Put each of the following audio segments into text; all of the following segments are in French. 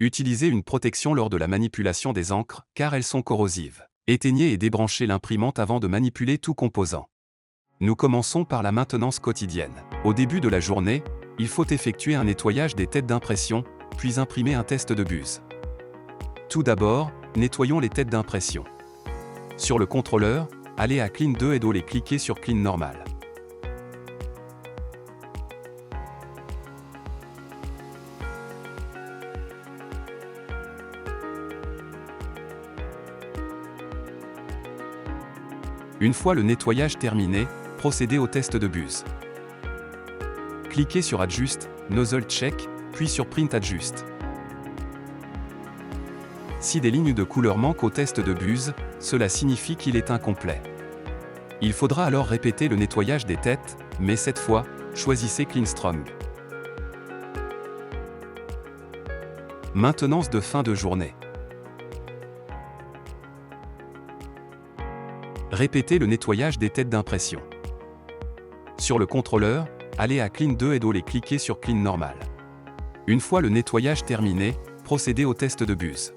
Utilisez une protection lors de la manipulation des encres, car elles sont corrosives. Éteignez et débranchez l'imprimante avant de manipuler tout composant. Nous commençons par la maintenance quotidienne. Au début de la journée, il faut effectuer un nettoyage des têtes d'impression, puis imprimer un test de buse. Tout d'abord, nettoyons les têtes d'impression. Sur le contrôleur, allez à Clean 2 et et cliquez sur Clean normal. Une fois le nettoyage terminé, procédez au test de buse. Cliquez sur Adjust, Nozzle Check, puis sur Print Adjust. Si des lignes de couleur manquent au test de buse, cela signifie qu'il est incomplet. Il faudra alors répéter le nettoyage des têtes, mais cette fois, choisissez Clean Strong. Maintenance de fin de journée. Répétez le nettoyage des têtes d'impression. Sur le contrôleur, allez à Clean 2 et cliquez sur Clean normal. Une fois le nettoyage terminé, procédez au test de buse.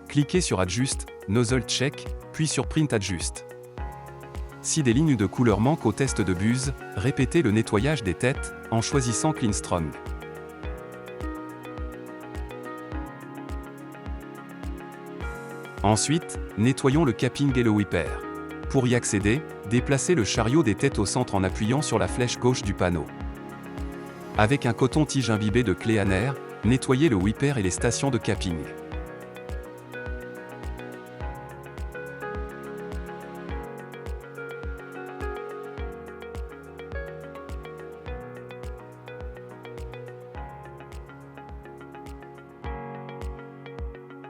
Cliquez sur Adjust, Nozzle Check, puis sur Print Adjust. Si des lignes de couleur manquent au test de buse, répétez le nettoyage des têtes en choisissant Clean Strong. Ensuite, nettoyons le capping et le wiper. Pour y accéder, déplacez le chariot des têtes au centre en appuyant sur la flèche gauche du panneau. Avec un coton-tige imbibé de clé en air, nettoyez le wiper et les stations de capping.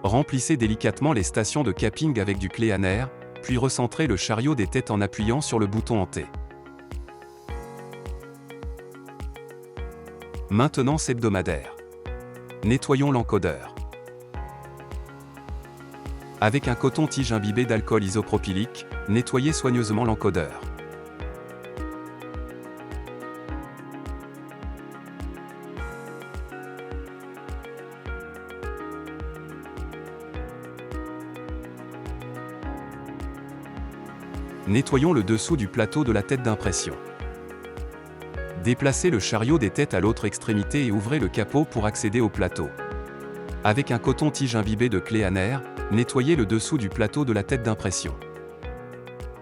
Remplissez délicatement les stations de capping avec du clé en air, puis recentrez le chariot des têtes en appuyant sur le bouton en T. Maintenance hebdomadaire. Nettoyons l'encodeur. Avec un coton-tige imbibé d'alcool isopropylique, nettoyez soigneusement l'encodeur. Nettoyons le dessous du plateau de la tête d'impression. Déplacez le chariot des têtes à l'autre extrémité et ouvrez le capot pour accéder au plateau. Avec un coton-tige imbibé de clé en air, nettoyez le dessous du plateau de la tête d'impression.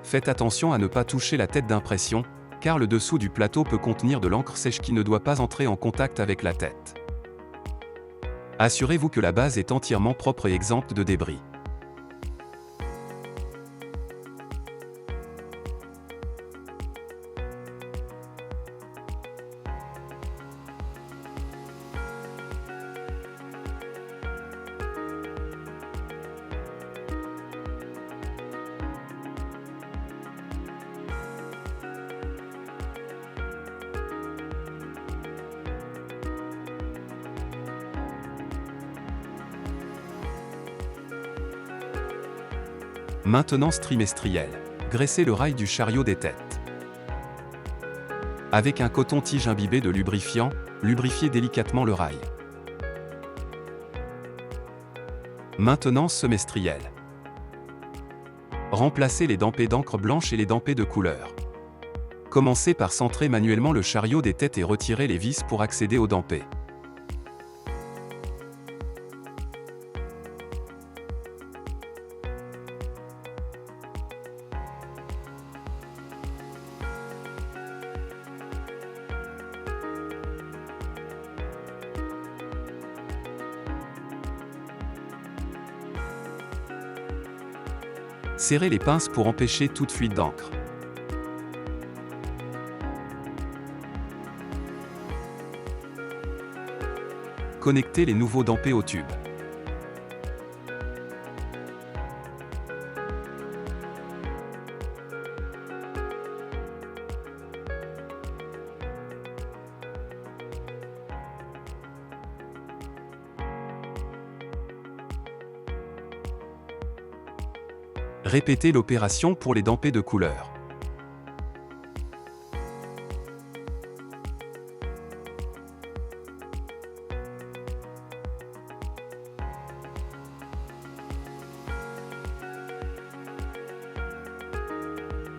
Faites attention à ne pas toucher la tête d'impression, car le dessous du plateau peut contenir de l'encre sèche qui ne doit pas entrer en contact avec la tête. Assurez-vous que la base est entièrement propre et exempte de débris. Maintenance trimestrielle. Graissez le rail du chariot des têtes. Avec un coton-tige imbibé de lubrifiant, lubrifiez délicatement le rail. Maintenance semestrielle. Remplacez les dampés d'encre blanche et les dampés de couleur. Commencez par centrer manuellement le chariot des têtes et retirez les vis pour accéder aux dampés. Serrez les pinces pour empêcher toute fuite d'encre. Connectez les nouveaux dampés au tube. Répétez l'opération pour les dampés de couleur.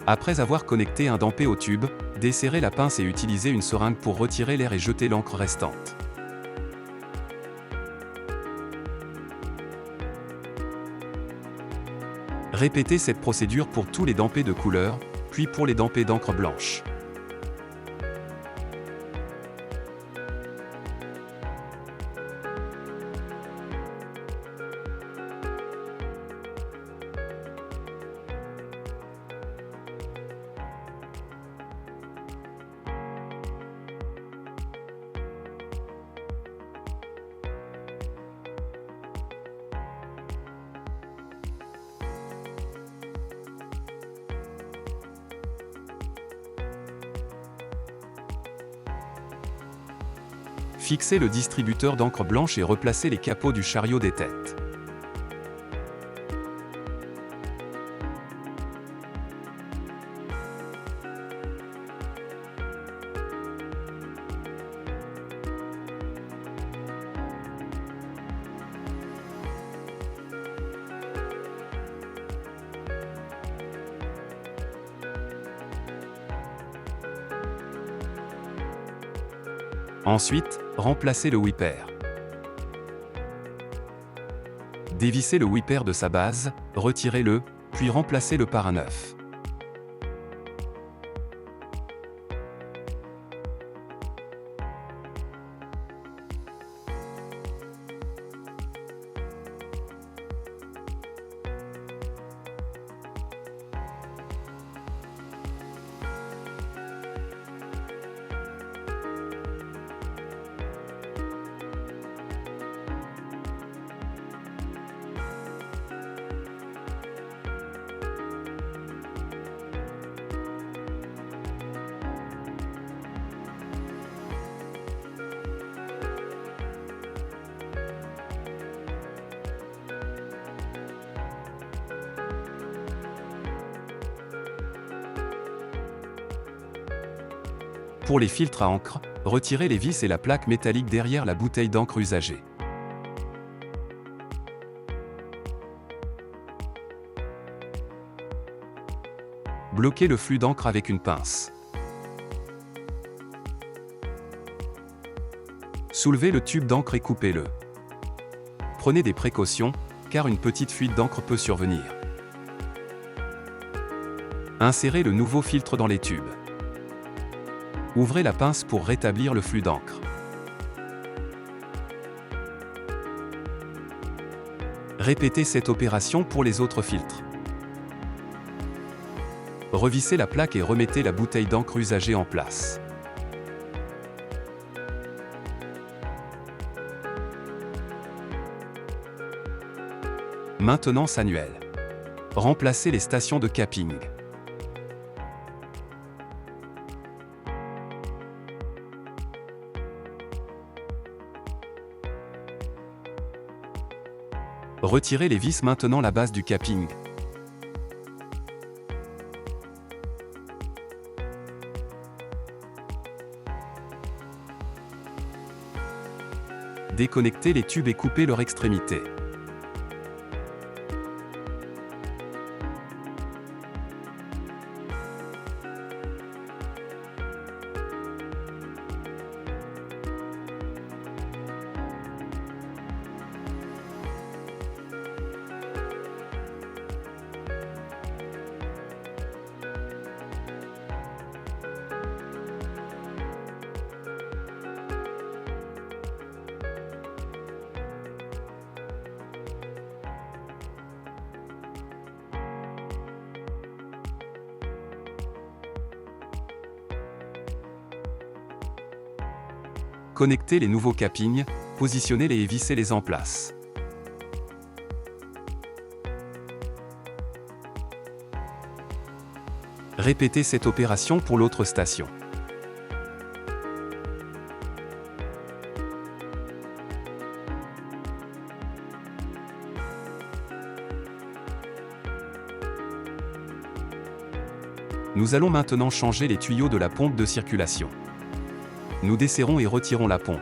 Après avoir connecté un dampé au tube, desserrez la pince et utilisez une seringue pour retirer l'air et jeter l'encre restante. Répétez cette procédure pour tous les dampés de couleur, puis pour les dampés d'encre blanche. Fixez le distributeur d'encre blanche et replacez les capots du chariot des têtes. Ensuite, remplacez le wiper. Dévissez le wiper de sa base, retirez-le, puis remplacez-le par un œuf. Pour les filtres à encre, retirez les vis et la plaque métallique derrière la bouteille d'encre usagée. Bloquez le flux d'encre avec une pince. Soulevez le tube d'encre et coupez-le. Prenez des précautions, car une petite fuite d'encre peut survenir. Insérez le nouveau filtre dans les tubes. Ouvrez la pince pour rétablir le flux d'encre. Répétez cette opération pour les autres filtres. Revissez la plaque et remettez la bouteille d'encre usagée en place. Maintenance annuelle. Remplacez les stations de capping. Retirez les vis maintenant la base du capping. Déconnectez les tubes et coupez leur extrémité. Connectez les nouveaux cappings, positionnez-les et vissez-les en place. Répétez cette opération pour l'autre station. Nous allons maintenant changer les tuyaux de la pompe de circulation. Nous desserrons et retirons la pompe.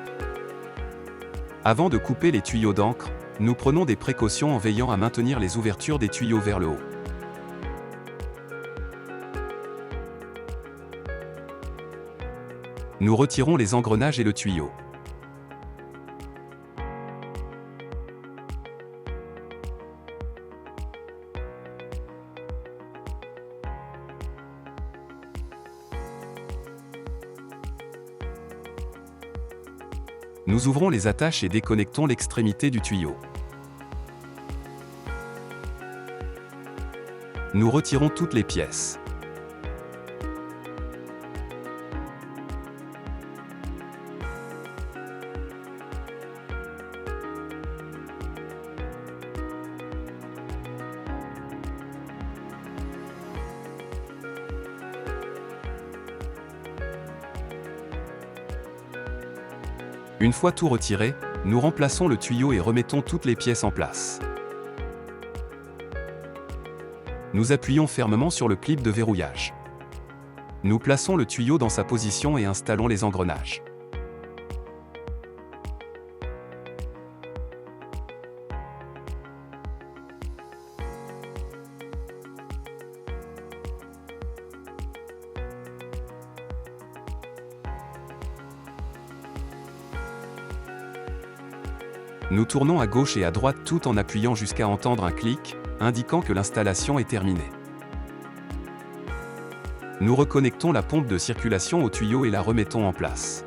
Avant de couper les tuyaux d'encre, nous prenons des précautions en veillant à maintenir les ouvertures des tuyaux vers le haut. Nous retirons les engrenages et le tuyau. Nous ouvrons les attaches et déconnectons l'extrémité du tuyau. Nous retirons toutes les pièces. Une fois tout retiré, nous remplaçons le tuyau et remettons toutes les pièces en place. Nous appuyons fermement sur le clip de verrouillage. Nous plaçons le tuyau dans sa position et installons les engrenages. Nous tournons à gauche et à droite tout en appuyant jusqu'à entendre un clic, indiquant que l'installation est terminée. Nous reconnectons la pompe de circulation au tuyau et la remettons en place.